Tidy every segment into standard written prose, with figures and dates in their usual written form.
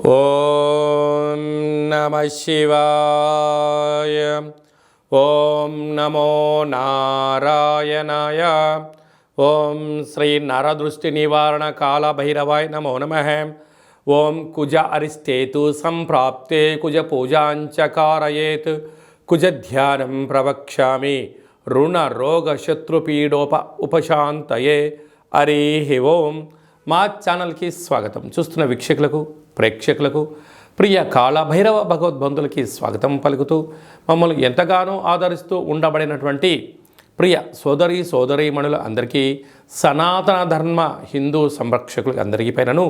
ఓం నమః శివాయ. ఓం నమో నారాయణాయ. ఓం శ్రీ నరదృష్టి నివారణ కాళభైరవాయ నమో నమః. ఓం కుజ అరిష్టేతు సంప్రాప్తే కుజ పూజాంచ కారయేత్ కుజ ధ్యానం ప్రవక్ష్యామి రుణ రోగ శత్రుపీడోప ఉపశాంతయే. హరి ఓం. మా ఛానల్కి స్వాగతం. చూస్తున్న వీక్షకులకు ప్రేక్షకులకు ప్రియ కాళభైరవ భగవద్బంధులకి స్వాగతం పలుకుతూ మమ్మల్ని ఎంతగానో ఆదరిస్తూ ఉండబడినటువంటి ప్రియ సోదరీమణుల అందరికీ సనాతన ధర్మ హిందూ సంరక్షకులకు అందరికీ పైనను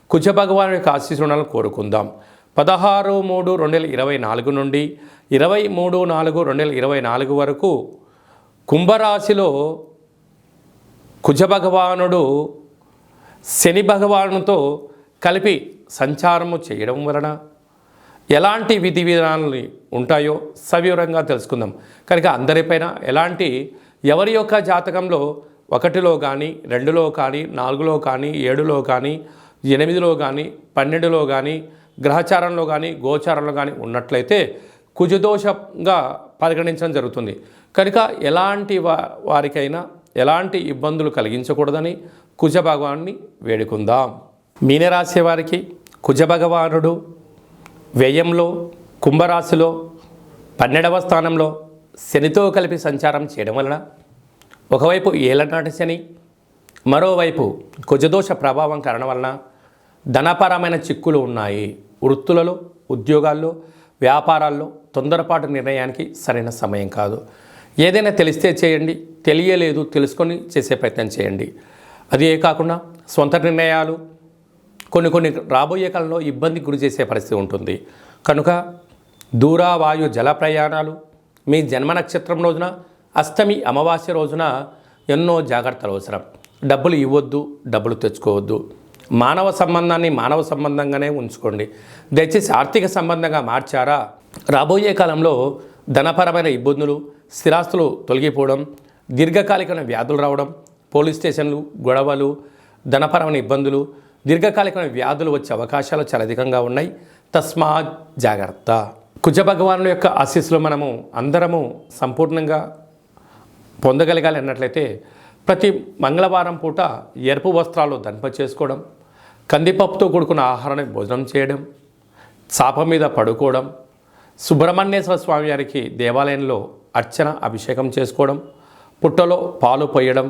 కుజ భగవాను యొక్క ఆశీస్సులను కోరుకుందాం. 16/3/2024 నుండి 23/4/2024 వరకు కుంభరాశిలో కుజ భగవానుడు శని భగవానుతో కలిపి సంచారము చేయడం వలన ఎలాంటి విధి విధానాలు ఉంటాయో సవివరంగా తెలుసుకుందాం. కనుక అందరిపైన ఎలాంటి ఎవరి యొక్క జాతకంలో 1లో కానీ 2లో కానీ 4లో కానీ 7లో కానీ 8లో కానీ 12లో కానీ గ్రహచారంలో కానీ గోచారంలో కానీ ఉన్నట్లయితే కుజదోషంగా పరిగణించడం జరుగుతుంది. కనుక ఎలాంటి వారికైనా ఎలాంటి ఇబ్బందులు కలిగించకూడదని కుజ భగవాన్ని వేడుకుందాం. మీనరాశి వారికి కుజ భగవానుడు వ్యయంలో కుంభరాశిలో 12వ స్థానంలో శనితో కలిపి సంచారం చేయడం వలన ఒకవైపు ఏలనాటి శని, మరోవైపు కుజదోష ప్రభావం కారణం వలన ధనపరమైన చిక్కులు ఉన్నాయి. వృత్తులలో, ఉద్యోగాల్లో, వ్యాపారాల్లో తొందరపాటు నిర్ణయానికి సరైన సమయం కాదు. ఏదైనా తెలిస్తే చేయండి, తెలియలేదు తెలుసుకొని చేసే ప్రయత్నం చేయండి. అదే కాకుండా సొంత నిర్ణయాలు కొన్ని రాబోయే కాలంలో ఇబ్బందికి గురి చేసే పరిస్థితి ఉంటుంది. కనుక దూరావాయు జల ప్రయాణాలు, మీ జన్మ నక్షత్రం రోజున అష్టమి అమావాస్య రోజున ఎన్నో జాగ్రత్తలు అవసరం. డబ్బులు ఇవ్వద్దు, డబ్బులు తెచ్చుకోవద్దు. మానవ సంబంధాన్ని మానవ సంబంధంగానే ఉంచుకోండి. దయచేసి ఆర్థిక సంబంధంగా మార్చారా రాబోయే కాలంలో ధనపరమైన ఇబ్బందులు, స్థిరాస్తులు తొలగిపోవడం, దీర్ఘకాలికమైన వ్యాధులు రావడం, పోలీస్ స్టేషన్లు, గొడవలు, ధనపరమైన ఇబ్బందులు, దీర్ఘకాలికమైన వ్యాధులు వచ్చే అవకాశాలు చాలా అధికంగా ఉన్నాయి. తస్మాత్ జాగ్రత్త. కుజ భగవానుల యొక్క ఆశీస్సులు మనము అందరము సంపూర్ణంగా పొందగలగాలి అన్నట్లయితే ప్రతి మంగళవారం పూట ఎరుపు వస్త్రాలు ధరింప చేసుకోవడం, కందిపప్పుతో కూడుకున్న ఆహారాన్ని భోజనం చేయడం, చాప మీద పడుకోవడం, సుబ్రహ్మణ్యేశ్వర స్వామి వారికి దేవాలయంలో అర్చన అభిషేకం చేసుకోవడం, పుట్టలో పాలు పోయడం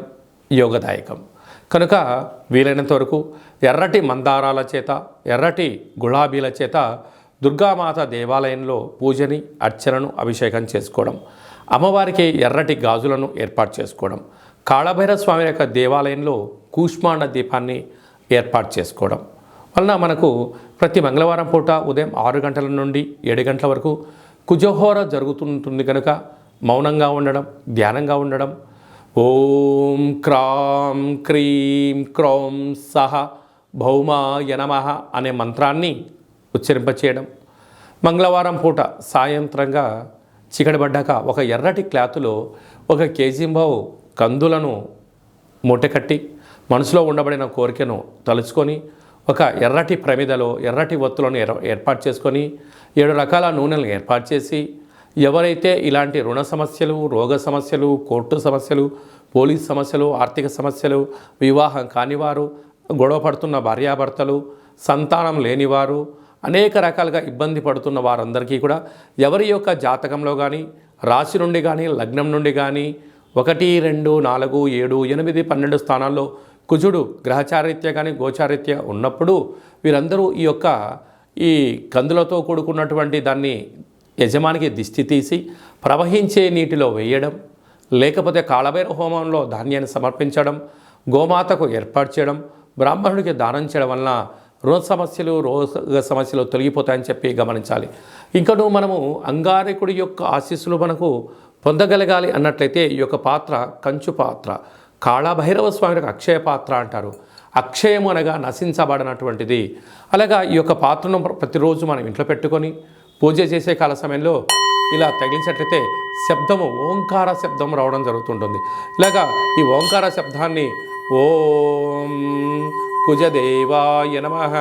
యోగదాయకం. కనుక వీలైనంత వరకు ఎర్రటి మందారాల చేత, ఎర్రటి గులాబీల చేత దుర్గామాత దేవాలయంలో పూజని, అర్చనను, అభిషేకం చేసుకోవడం, అమ్మవారికి ఎర్రటి గాజులను ఏర్పాటు చేసుకోవడం, కాళభైరవ స్వామి యొక్క దేవాలయంలో కూష్మాండ దీపాన్ని ఏర్పాటు చేసుకోవడం వలన మనకు ప్రతి మంగళవారం పూట ఉదయం 6 గంటల నుండి 7 గంటల వరకు కుజహోర జరుగుతుంటుంది. కనుక మౌనంగా ఉండడం, ధ్యానంగా ఉండడం, ఓం క్రాం క్రీం క్రౌం సహ భౌమాయ నమః అనే మంత్రాన్ని ఉచ్చరింపచేయడం, మంగళవారం పూట సాయంత్రంగా చీకటి పడ్డాక ఒక ఎర్రటి క్లాతులో 1 కేజీంబావు కందులను మూటకట్టి మనసులో ఉండబడిన కోరికను తలుచుకొని ఒక ఎర్రటి ప్రమిదలో ఎర్రటి ఒత్తులను ఏర్పాటు చేసుకొని 7 రకాల నూనెలను ఏర్పాటు చేసి ఎవరైతే ఇలాంటి రుణ సమస్యలు, రోగ సమస్యలు, కోర్టు సమస్యలు, పోలీస్ సమస్యలు, ఆర్థిక సమస్యలు, వివాహం కానివారు, గొడవ పడుతున్న భార్యాభర్తలు, సంతానం లేనివారు, అనేక రకాలుగా ఇబ్బంది పడుతున్న వారందరికీ కూడా ఎవరి యొక్క జాతకంలో కానీ రాశి నుండి కానీ లగ్నం నుండి కానీ 1, 2, 4, 7, 8, 12 స్థానాల్లో కుజుడు గ్రహచారిత్య కానీ గోచారిత్య ఉన్నప్పుడు వీరందరూ ఈ కందులతో కూడుకున్నటువంటి దాన్ని యజమానికి దిష్టి తీసి ప్రవహించే నీటిలో వేయడం, లేకపోతే కాళభైరవ హోమంలో ధాన్యాన్ని సమర్పించడం, గోమాతకు ఏర్పాటు చేయడం, బ్రాహ్మణుడికి దానం చేయడం వలన రోగ సమస్యలు తొలగిపోతాయని చెప్పి గమనించాలి. ఇంకను మనము అంగారకుడి యొక్క ఆశీస్సులు మనకు పొందగలగాలి అన్నట్లయితే ఈ యొక్క పాత్ర కంచు పాత్ర, కాళభైరవ స్వామికి అక్షయ పాత్ర అంటారు. అక్షయము అనగా నశించబడినటువంటిది. అలాగా ఈ యొక్క పాత్రను ప్రతిరోజు మనం ఇంట్లో పెట్టుకొని పూజ చేసే కాల సమయంలో ఇలా తగిలించినట్లయితే శబ్దము ఓంకార శబ్దం రావడం జరుగుతుంటుంది. ఇలాగా ఈ ఓంకార శబ్దాన్ని ఓం కుజదేవాయ నమః,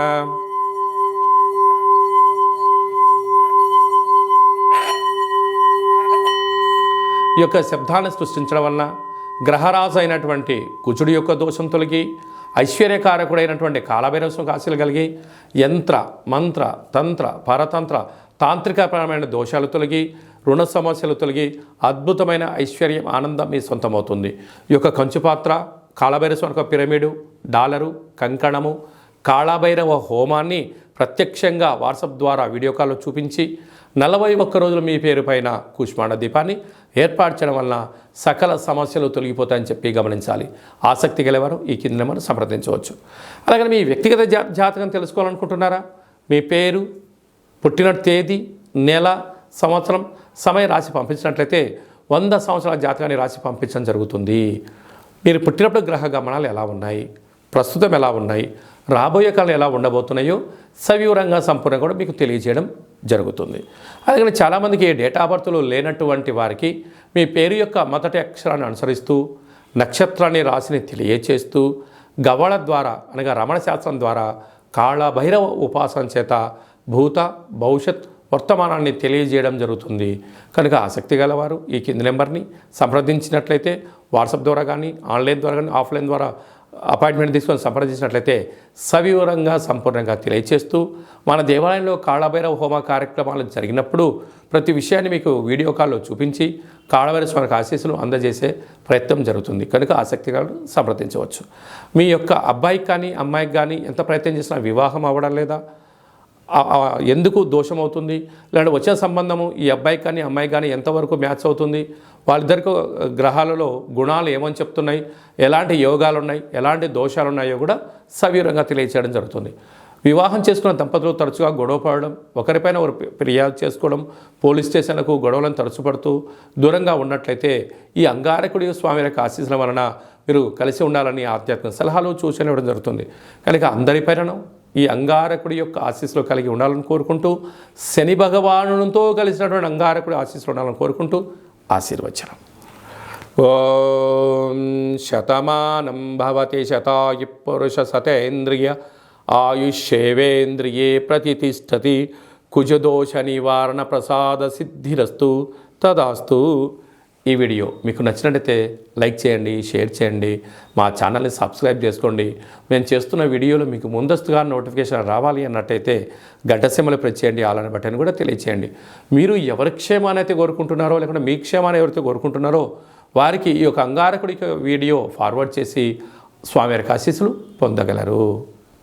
ఈ యొక్క శబ్దాన్ని సృష్టించడం వలన గ్రహరాజు అయినటువంటి కుజుడి యొక్క దోషం తొలగి ఐశ్వర్యకారకుడైనటువంటి కాలభైరవ స్వామికి ఆశీలు కలిగి యంత్ర మంత్ర తంత్ర పరతంత్ర తాంత్రికపరమైన దోషాలు తొలగి రుణ సమస్యలు తొలగి అద్భుతమైన ఐశ్వర్యం ఆనందం మీ సొంతమవుతుంది. ఈ యొక్క కంచుపాత్ర కాళభైరవ స్వామి యొక్క పిరమిడు డాలరు కంకణము కాళభైరవ హోమాన్ని ప్రత్యక్షంగా వాట్సాప్ ద్వారా వీడియో కాల్లో చూపించి 41 రోజులు మీ పేరు పైన కూష్మాండ దీపాన్ని ఏర్పాటు చేయడం వలన సకల సమస్యలు తొలగిపోతాయని చెప్పి గమనించాలి. ఆసక్తి గలవారు ఈ కింద నెంబర్ను సంప్రదించవచ్చు. అలాగే మీ వ్యక్తిగత జాతకం తెలుసుకోవాలనుకుంటున్నారా? మీ పేరు, పుట్టిన తేదీ, నెల, సంవత్సరం, సమయం రాసి పంపించినట్లయితే 100 సంవత్సరాల జాతకాన్ని రాసి పంపించడం జరుగుతుంది. మీరు పుట్టినప్పుడు గ్రహ గమనాలు ఎలా ఉన్నాయి, ప్రస్తుతం ఎలా ఉన్నాయి, రాబోయే కాలం ఎలా ఉండబోతున్నాయో సవివరంగా సంపూర్ణంగా కూడా మీకు తెలియజేయడం జరుగుతుంది. అలాగే చాలామందికి డేట్ ఆఫ్ బర్త్లు లేనటువంటి వారికి మీ పేరు యొక్క మొదటి అక్షరాన్ని అనుసరిస్తూ నక్షత్రాన్ని రాశిని తెలియచేస్తూ గవ్వళ ద్వారా అనగా రమణ శాస్త్రం ద్వారా కాళభైరవ ఉపాసన చేత భూత భవిష్యత్ వర్తమానాన్ని తెలియజేయడం జరుగుతుంది. కనుక ఆసక్తి గలవారు ఈ కింది నెంబర్ని సంప్రదించినట్లయితే వాట్సాప్ ద్వారా కానీ ఆన్లైన్ ద్వారా కానీ ఆఫ్లైన్ ద్వారా అపాయింట్మెంట్ తీసుకొని సంప్రదించినట్లయితే సవివరంగా సంపూర్ణంగా తెలియచేస్తూ మన దేవాలయంలో కాళభైరవ హోమ కార్యక్రమాలు జరిగినప్పుడు ప్రతి విషయాన్ని మీకు వీడియో కాల్లో చూపించి కాళభైరవ స్వామికి ఆశీస్సులు అందజేసే ప్రయత్నం జరుగుతుంది. కనుక ఆసక్తిగా సంప్రదించవచ్చు. మీ యొక్క అబ్బాయికి కానీ అమ్మాయికి కానీ ఎంత ప్రయత్నం చేసినా వివాహం అవ్వడం లేదా, ఎందుకు దోషం అవుతుంది, లేదంటే వచ్చే సంబంధము ఈ అబ్బాయికి కానీ అమ్మాయికి కానీ ఎంతవరకు మ్యాచ్ అవుతుంది, వాళ్ళిద్దరికి గ్రహాలలో గుణాలు ఏమని చెప్తున్నాయి, ఎలాంటి యోగాలు ఉన్నాయి, ఎలాంటి దోషాలు ఉన్నాయో కూడా సవివరంగా తెలియచేయడం జరుగుతుంది. వివాహం చేసుకున్న దంపతులు తరచుగా గొడవ పడడం, ఒకరిపైన ఒకరు ఫిర్యాదు చేసుకోవడం, పోలీస్ స్టేషన్లకు గొడవలను తరచుపడుతూ దూరంగా ఉన్నట్లయితే ఈ అంగారకుడి స్వామి యొక్క ఆశీస్సుల వలన మీరు కలిసి ఉండాలని ఆధ్యాత్మిక సలహాలు సూచనలు ఇవ్వడం జరుగుతుంది. కనుక అందరిపైన ఈ అంగారకుడి యొక్క ఆశీస్సులు కలిగి ఉండాలని కోరుకుంటూ శని భగవానునితో కలిసినటువంటి అంగారకుడి ఆశీస్సులు ఉండాలని కోరుకుంటూ ఆశీర్వచనం. ఓం శతమానం భవతి శతాయు పురుష సతేంద్రియ ఆయుష్యేవేంద్రియే ప్రతిష్టతి కుజదోష నివారణ ప్రసాద సిద్ధిరస్తు తదాస్తు. ఈ వీడియో మీకు నచ్చినట్టయితే లైక్ చేయండి, షేర్ చేయండి, మా ఛానల్ని సబ్స్క్రైబ్ చేసుకోండి. మేము చేస్తున్న వీడియోలు మీకు ముందస్తుగా నోటిఫికేషన్ రావాలి అన్నట్టయితే గంట సింబల్ ప్రెస్ చేయండి, ఆల్ బటన్ కూడా తెలియచేయండి. మీరు ఎవరి క్షేమాన్ని అయితే కోరుకుంటున్నారో లేకుంటే మీ క్షేమాన్ని ఎవరైతే కోరుకుంటున్నారో వారికి ఈ యొక్క అంగారకుడి వీడియో ఫార్వర్డ్ చేసి స్వామివారికి ఆశీస్సులు పొందగలరు.